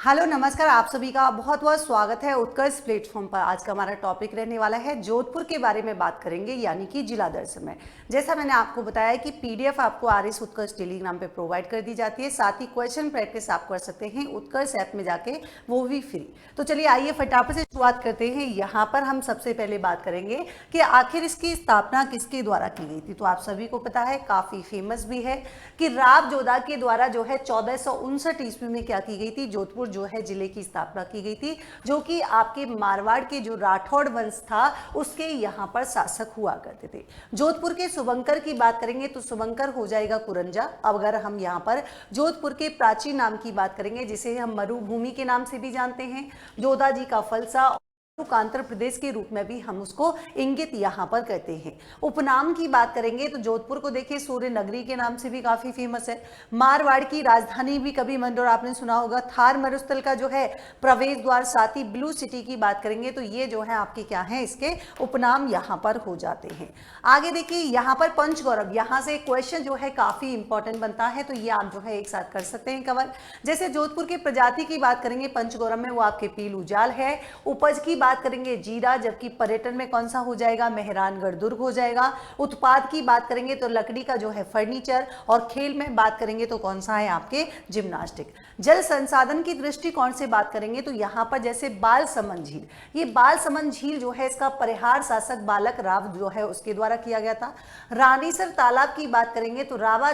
Hello नमस्कार, आप सभी का बहुत बहुत स्वागत है उत्कर्ष प्लेटफॉर्म पर। आज का हमारा टॉपिक रहने वाला है जोधपुर के बारे में बात करेंगे, यानी कि जिला दर्शन में। जैसा मैंने आपको बताया कि पीडीएफ आपको आरएस उत्कर्ष टेलीग्राम पे प्रोवाइड कर दी जाती है, साथ ही क्वेश्चन प्रैक्टिस आप कर सकते हैं उत्कर्ष ऐप में जाके, वो भी फ्री। तो चलिए आइए फटाफट से शुरुआत करते हैं। यहाँ पर हम सबसे पहले बात करेंगे कि आखिर इसकी स्थापना किसके द्वारा की गई थी। तो आप सभी को पता है, काफी फेमस भी है कि राव जोधा के द्वारा जो है 1459 ईस्वी में क्या की गई थी, जोधपुर जो है जिले की स्थापना की गई थी, जो कि आपके मारवाड़ के जो राठौड़ वंश था उसके यहाँ पर शासक हुआ करते थे। जोधपुर के शुभंकर की बात करेंगे तो शुभंकर हो जाएगा कुरंजा। अब अगर हम यहाँ पर जोधपुर के प्राचीन नाम की बात करेंगे, जिसे हम मरुभूमि के नाम से भी जानते हैं, जोधा जी का फलसा, आंध्र प्रदेश के रूप में भी हम उसको इंगित यहाँ पर करते हैं। उपनाम की बात करेंगे तो जोधपुर को देखिए सूर्य नगरी के नाम से भी काफी फेमस है। मारवाड़ की राजधानी भी कभी मंडोर आपने सुना होगा। थार मरुस्थल का जो है प्रवेश द्वार, साथ ही ब्लू सिटी की बात करेंगे तो ये जो है आपके क्या है, इसके उपनाम यहाँ पर हो जाते हैं। आगे देखिए यहाँ पर पंचगौरव, यहाँ से क्वेश्चन जो है काफी इंपॉर्टेंट बनता है, तो ये आप जो है एक साथ कर सकते हैं कवर। जैसे जोधपुर के प्रजाति की बात करेंगे पंचगौरव में, वो आपके पीलू जाल है। उपज की बात करेंगे जीरा, जबकि पर्यटन में कौन सा हो जाएगा, मेहरानगढ़ दुर्ग हो जाएगा। उत्पाद की बात करेंगे तो लकड़ी का जो है फर्नीचर, और खेल में बात करेंगे तो कौन सा है आपके जिम्नास्टिक। जल संसाधन की दृष्टिकोण से बात करेंगे तो यहाँ पर जैसे बालसमंद झील, ये बालसमंद झील जो है इसका परिहार शासक बालक राव जो है उसके द्वारा किया गया था। रानीसर तालाब की बात करेंगे तो राव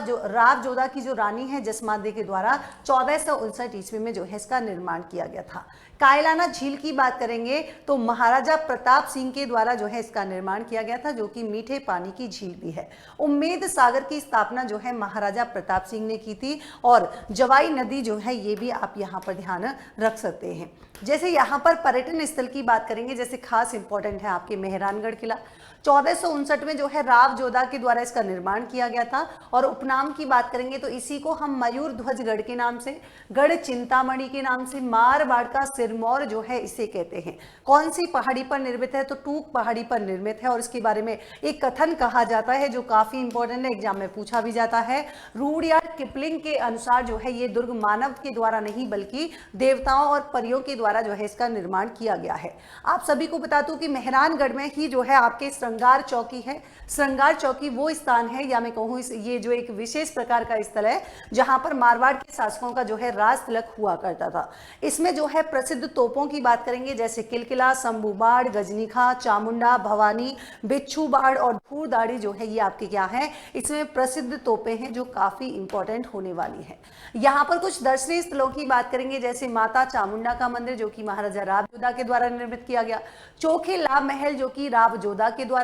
जोधा की जो रानी है जसमादे के द्वारा 1459 ईस्वी में जो है इसका निर्माण किया गया था। कायलाना झील की बात करेंगे तो महाराजा प्रताप सिंह के द्वारा जो है इसका निर्माण किया गया था, जो कि मीठे पानी की झील भी है। उम्मेद सागर की स्थापना जो है महाराजा प्रताप सिंह ने की थी, और जवाई नदी जो है ये भी आप यहाँ पर ध्यान रख सकते हैं। जैसे यहाँ पर पर्यटन स्थल की बात करेंगे, जैसे खास इंपॉर्टेंट है आपके मेहरानगढ़ किला, 1459 में जो है राव जोधा के द्वारा इसका निर्माण किया गया था। और उपनाम की बात करेंगे तो इसी को हम मयूर ध्वज गढ़ के नाम से, गढ़ चिंतामणि के नाम से, मारवाड़ का सिरमौर जो है इसे कहते हैं। कौन सी पहाड़ी पर निर्मित है, तो टूक पहाड़ी पर निर्मित है। और इसके बारे में एक कथन कहा जाता है जो काफी इंपॉर्टेंट है, एग्जाम में पूछा भी जाता है। रूडयार्ड किपलिंग के अनुसार जो है ये दुर्ग मानव के द्वारा नहीं बल्कि देवताओं और परियों के द्वारा जो है इसका निर्माण किया गया है। आप सभी को बता दूं कि मेहरानगढ़ में ही जो है आपके श्रृंगार चौकी है। श्रृंगार चौकी वो स्थान है, या मैं कहूँ ये जो एक विशेष प्रकार का स्थल है जहां पर मारवाड़ के शासकों का जो है राज तिलक हुआ करता था। इसमें जो है प्रसिद्ध तोपों की बात करेंगे, जैसे किलकिला, शंभू बाड़, गजनीखा, चामुंडा, भवानी, बिच्छू बाड़ और धूरदाड़ी जो है ये आपके क्या है, इसमें प्रसिद्ध तोपें हैं जो काफी इंपॉर्टेंट होने वाली है। यहाँ पर कुछ दर्शनीय स्थलों की बात करेंगे, जैसे माता चामुंडा का मंदिर जो कि महाराजा राव जोधा के द्वारा निर्मित किया गया, चोखे लाभ महल जो कि राव जोधा के द्वारा,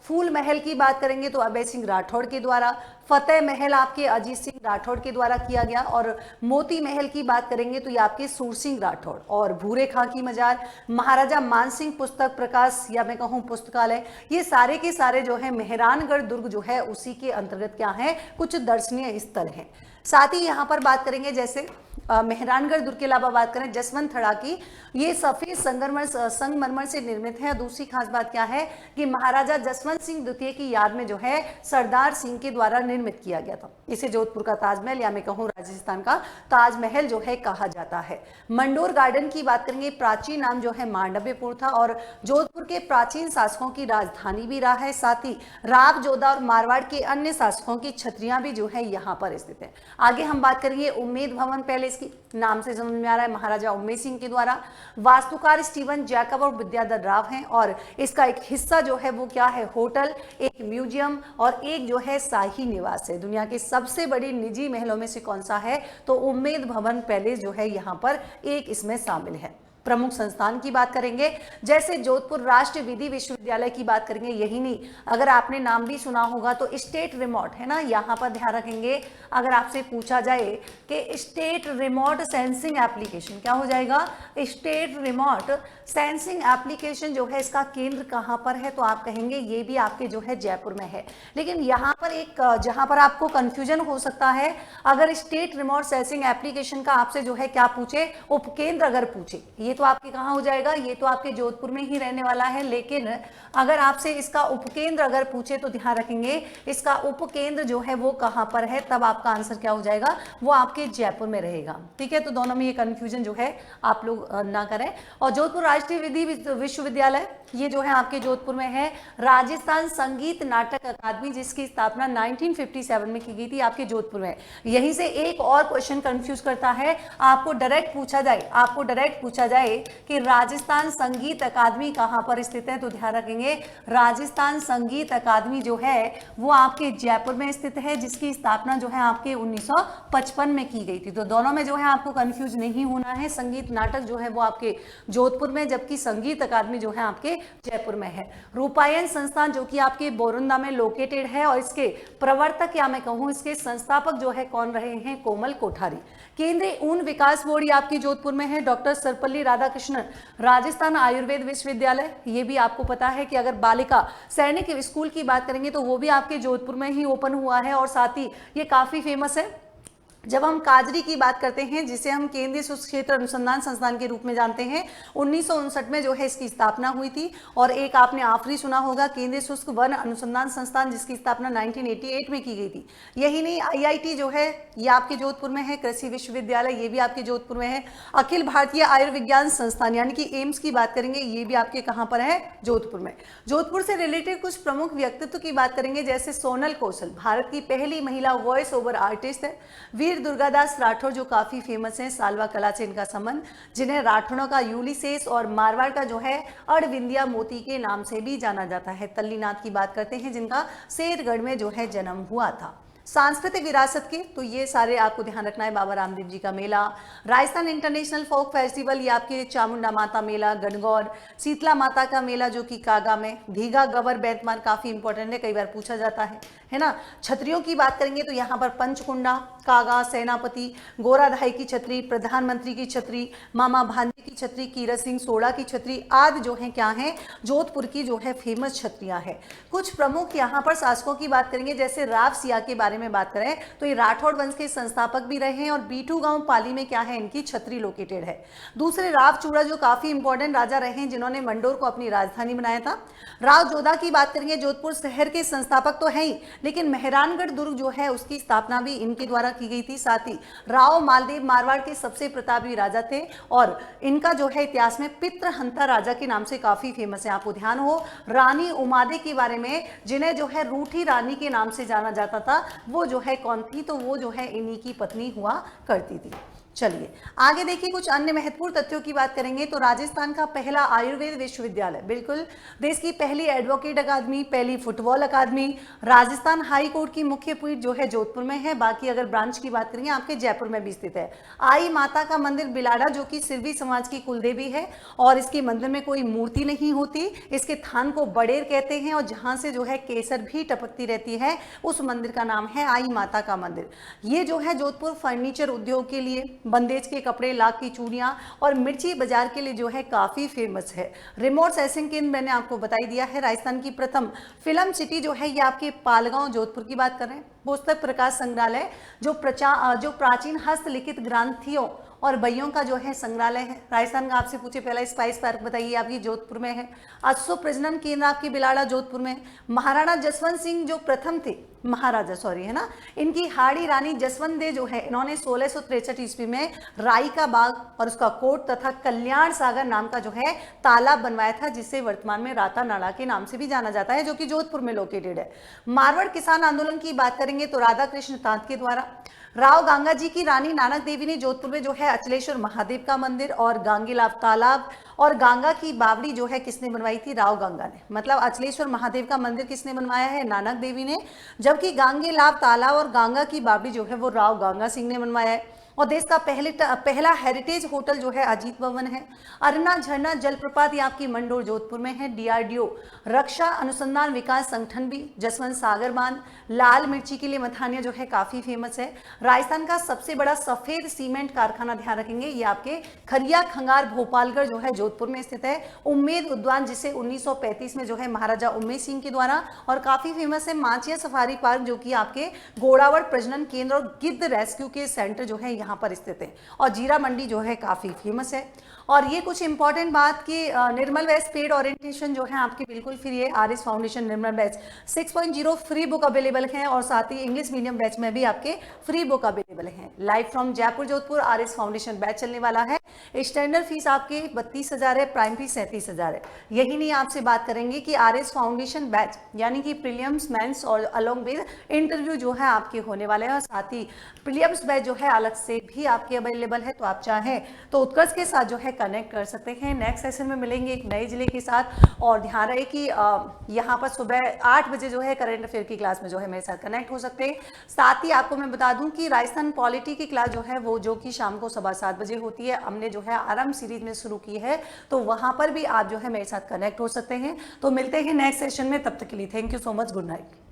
फूल महल की बात करेंगे तो अभय सिंह राठौड़ के द्वारा, फतेह महल आपके अजीत सिंह राठौड़ के द्वारा किया गया, और मोती महल की बात करेंगे तो ये आपके सूर सिंह राठौड़, और भूरे खां की मजार, महाराजा मानसिंह पुस्तक प्रकाश या मैं कहूँ पुस्तकालय, ये सारे के सारे जो है मेहरानगढ़ दुर्ग जो है उसी के अंतर्गत क्या है, कुछ दर्शनीय स्थल हैं। साथ ही यहाँ पर बात करेंगे, जैसे मेहरानगढ़ दुर्ग के अलावा बात करें जसवंत थड़ा की, ये सफेद संगमरमर से निर्मित है। दूसरी खास बात क्या है कि महाराजा जसवंत सिंह द्वितीय की याद में जो है सरदार सिंह के द्वारा निर्मित किया गया था। इसे जोधपुर का ताजमहल या मैं कहूँ राजस्थान का ताजमहल जो है कहा जाता है। मंडोर गार्डन की बात करेंगे, प्राचीन नाम जो है मांडव्यपुर था और जोधपुर के प्राचीन शासकों की राजधानी भी रहा है। साथ ही राव जोधा और मारवाड़ के अन्य शासकों की छत्रियां भी जो है यहाँ पर स्थित है। आगे हम बात करेंगे उम्मेद भवन पैलेस की, नाम से समझ में आ रहा है महाराजा उम्मेद सिंह के द्वारा। वास्तुकार स्टीवन जैकब और विद्याधर राव हैं, और इसका एक हिस्सा जो है वो क्या है, होटल, एक म्यूजियम और एक जो है शाही निवास है। दुनिया के सबसे बड़ी निजी महलों में से कौन सा है, तो उम्मेद भवन पैलेस जो है यहाँ पर एक इसमें शामिल है। प्रमुख संस्थान की बात करेंगे, जैसे जोधपुर राष्ट्रीय विधि विश्वविद्यालय की बात करेंगे। यही नहीं, अगर आपने नाम भी सुना होगा तो स्टेट रिमोट है ना, यहाँ पर ध्यान रखेंगे। अगर आपसे पूछा जाए कि स्टेट रिमोट सेंसिंग एप्लीकेशन क्या हो जाएगा, स्टेट रिमोट सेंसिंग एप्लीकेशन जो है इसका केंद्र कहाँ पर है, तो आप कहेंगे ये भी आपके जो है जयपुर में है। लेकिन यहाँ पर एक जहाँ पर आपको कंफ्यूजन हो सकता है, अगर स्टेट रिमोट सेंसिंग एप्लीकेशन का आपसे जो है क्या पूछे, उपकेंद्र अगर पूछे, ये तो आपके कहाँ हो जाएगा, ये तो आपके जोधपुर में ही रहने वाला है। लेकिन अगर आपसे इसका उपकेंद्र अगर पूछे तो ध्यान रखेंगे इसका उपकेंद्र जो है वो कहाँ पर है, तब आपका आंसर क्या हो जाएगा, वो आपके जयपुर में रहेगा। ठीक है, तो दोनों में ये कंफ्यूजन जो है आप लोग ना करें। और जोधपुर राष्ट्रीय विधि विश्वविद्यालय ये जो है आपके जोधपुर में है। राजस्थान संगीत नाटक अकादमी जिसकी स्थापना 1957 में की गई थी, आपके जोधपुर में। यहीं से एक और क्वेश्चन कंफ्यूज करता है, आपको डायरेक्ट पूछा जाए कि राजस्थान संगीत अकादमी कहां पर स्थित है, तो ध्यान रखेंगे राजस्थान संगीत अकादमी जो है वो आपके जयपुर में स्थित है, जिसकी स्थापना जो है आपके 1955 में की गई थी। तो दोनों में जो है आपको कंफ्यूज नहीं होना है, संगीत नाटक जो है वो आपके जोधपुर में, जबकि संगीत अकादमी जो है आपके जयपुर में है। रूपायन संस्थान जो कि आपके बोरंदा में लोकेटेड है, और इसके प्रवर्तक या मैं कहूं इसके संस्थापक जो है कौन रहे हैं, कोमल कोठारी। केंद्रीय ऊन विकास बोर्ड आपकी जोधपुर में है। डॉक्टर सर्वपल्ली राधाकृष्णन राजस्थान आयुर्वेद विश्वविद्यालय, ये भी आपको पता है कि अगर बालिका सैनिक स्कूल की बात करेंगे तो वो भी आपके जोधपुर में ही ओपन हुआ है, और साथ ही ये काफी फेमस है। जब हम काजरी की बात करते हैं, जिसे हम केंद्रीय शुष्क क्षेत्र अनुसंधान संस्थान के रूप में जानते हैं, 1959 में जो है इसकी स्थापना हुई थी। और एक आपने आखिरी सुना होगा केंद्रीय शुष्क वन अनुसंधान संस्थान, जिसकी स्थापना 1988 में की गई थी। यही नहीं, IIT जो है ये आपके जोधपुर में है। कृषि विश्वविद्यालय ये भी आपके जोधपुर में है। अखिल भारतीय आयुर्विज्ञान संस्थान यानी कि एम्स की बात करेंगे, ये भी आपके कहाँ पर है, जोधपुर में। जोधपुर से रिलेटेड कुछ प्रमुख व्यक्तित्व की बात करेंगे, जैसे सोनल कौशल भारत की पहली महिला वॉइस ओवर आर्टिस्ट है। वीर दुर्गादास राठौर जो काफी फेमस हैं, सालवा कला से इनका संबंध, जिन्हें राठौरों का यूलिसेस और मारवाड़ का जो है अड़विंदिया मोती के नाम से भी जाना जाता है। तल्लीनाथ की बात करते हैं जिनका शेरगढ़ में जो है जन्म हुआ था। सांस्कृतिक विरासत के तो ये सारे आपको ध्यान रखना है, बाबा रामदेव जी का मेला, राजस्थान इंटरनेशनल फोक फेस्टिवल ये आपके चामुंडा माता मेला, गणगौर, शीतला माता का मेला जो कि कागा में, दीघा गबर बैतमार काफी इंपॉर्टेंट है, कई बार पूछा जाता है ना। छतरियों की बात करेंगे तो यहाँ पर पंचकुंडा, कागा, सेनापति, गोराधाई की छतरी, प्रधानमंत्री की छतरी, मामा भांजे की छतरी, कीरत सिंह सोड़ा की छतरी आदि जो है क्या है, जोधपुर की जो है फेमस छतरियां हैं। कुछ प्रमुख यहाँ पर शासकों की बात करेंगे, जैसे राव सिया के बारे में बात करें तो ये राठौड़ वंश के संस्थापक भी रहे हैं, और बीठू गांव पाली में क्या है, इनकी छतरी लोकेटेड है। दूसरे राव चूड़ा जो काफी इंपॉर्टेंट राजा रहे हैं, जिन्होंने मंडोर को अपनी राजधानी बनाया था। राव जोधा की बात करेंगे, जोधपुर शहर के संस्थापक तो है ही, लेकिन मेहरानगढ़ दुर्ग जो है उसकी स्थापना भी इनके द्वारा की गई थी। साथ ही राव मालदेव मारवाड़ के सबसे प्रतापी राजा थे, और इनका जो है इतिहास में पितृहंता राजा के नाम से काफी फेमस है। आपको ध्यान हो रानी उमादे के बारे में, जिन्हें जो है रूठी रानी के नाम से जाना जाता था, वो जो है कौन थी, तो वो जो है इन्हीं की पत्नी हुआ करती थी। चलिए आगे देखिए, कुछ अन्य महत्वपूर्ण तथ्यों की बात करेंगे तो राजस्थान का पहला आयुर्वेद विश्वविद्यालय, बिल्कुल, देश की पहली एडवोकेट अकादमी, पहली फुटबॉल अकादमी, राजस्थान हाई कोर्ट की मुख्य पीठ जो है जोधपुर में है। बाकी अगर ब्रांच की बात करेंगे आपके जयपुर में भी स्थित है। आई माता का मंदिर बिलाड़ा जो कि सिरवी समाज की कुलदेवी है, और इसके मंदिर में कोई मूर्ति नहीं होती, इसके थान को बड़ेर कहते हैं, और जहां से जो है केसर भी टपकती रहती है उस मंदिर का नाम है आई माता का मंदिर। ये जो है जोधपुर फर्नीचर उद्योग के लिए, बंदेज के कपड़े, लाख की चूड़ियां और मिर्ची बाजार के लिए जो है काफी फेमस है। रिमोट सेंसिंग केंद्र मैंने आपको बता ही दिया है। राजस्थान की प्रथम फिल्म सिटी जो है ये आपके पालगांव जोधपुर की बात कर रहे हैं। पुस्तक प्रकाश संग्रहालय जो प्राचीन हस्तलिखित ग्रंथियों और बइयों का जो है संग्रहालय है। राजस्थान का आपसे पूछे पहला स्पाइस पार्क बताइए, आपकी जोधपुर में है। अश्व प्रजनन केंद्र आपकी बिलाड़ा जोधपुर में। महाराणा जसवंत सिंह जो प्रथम थे, महाराजा सॉरी है ना, इनकी हाड़ी रानी जसवंत दे जो है, इन्होंने 1663 ईस्वी में राई का बाग और उसका कोट तथा कल्याण सागर नाम का जो है तालाब बनवाया था, जिसे वर्तमान में राता नाला के नाम से भी जाना जाता है, जो कि जोधपुर में लोकेटेड है। मारवाड़ किसान आंदोलन की बात करेंगे तो राधा कृष्ण तांत के द्वारा। राव गंगा जी की रानी नानक देवी ने जोधपुर में जो है अचलेश्वर महादेव का मंदिर और गांगीलाव तालाब और गंगा की बावड़ी जो है किसने बनवाई थी, राव गंगा ने। मतलब अचलेश्वर महादेव का मंदिर किसने बनवाया है, नानक देवी ने, जबकि गांगीलाव तालाब और गंगा की बावड़ी जो है वो राव गंगा सिंह ने बनवाया है। और देश का पहला हेरिटेज होटल जो है अजीत भवन है। अरना झरना जलप्रपात ये आपकी मंडोर जोधपुर में है। DRDO रक्षा अनुसंधान विकास संगठन भी, जसवंत सागर बांध, लाल मिर्ची के लिए मथानिया जो है काफी फेमस है। राजस्थान का सबसे बड़ा सफेद सीमेंट कारखाना ध्यान रखेंगे ये आपके खरिया खंगार भोपालगढ़ जो है जोधपुर में स्थित है। उम्मेद उद्यान जिसे 1935 में जो है महाराजा उम्मेद सिंह के द्वारा, और काफी फेमस है माचिया सफारी पार्क जो कि आपके घोड़ावड़ प्रजनन केंद्र और गिद्ध रेस्क्यू के सेंटर जो है यहाँ पर स्थित है और जीरा मंडी जो है काफ़ी फेमस है। और ये कुछ इंपॉर्टेंट बात कि निर्मल बैच पेड ओरिएंटेशन जो है आपकी बिल्कुल फ्री है। आर एस फाउंडेशन निर्मल बैच 6.0 फ्री बुक अवेलेबल है और साथ ही इंग्लिश मीडियम बैच में भी आपके फ्री बुक अवेलेबल है। Live from Jaipur Jodhpur R S foundation batch चलने वाला है। स्टैंडर्ड फीस आपकी 32,000 है, प्राइम फीस 37,000 है। यही नहीं, आपसे बात करेंगे कि आर एस फाउंडेशन बैच यानी कि प्रीलिम्स मेंस और अलोंग विद इंटरव्यू जो है आपके होने वाले हैं और साथ ही प्रीलिम्स बैच जो है अलग से भी आपके अवेलेबल है। तो आप चाहें तो उत्कर्ष के साथ जो है कनेक्ट कर सकते हैं। नेक्स्ट सेशन में मिलेंगे एक नए जिले के साथ। और ध्यान रहे कि यहाँ पर सुबह 8 बजे जो है करंट अफेयर की क्लास में जो है मेरे साथ कनेक्ट हो सकते हैं। साथ ही आपको मैं बता दूं कि राजस्थान पॉलिटी की क्लास जो है वो जो कि शाम को 7:15 बजे होती है, हमने जो है आरंभ सीरीज में शुरू की है, तो वहां पर भी आप जो है मेरे साथ कनेक्ट हो सकते हैं। तो मिलते हैं नेक्स्ट सेशन में, तब तक के लिए thank you so much, good night.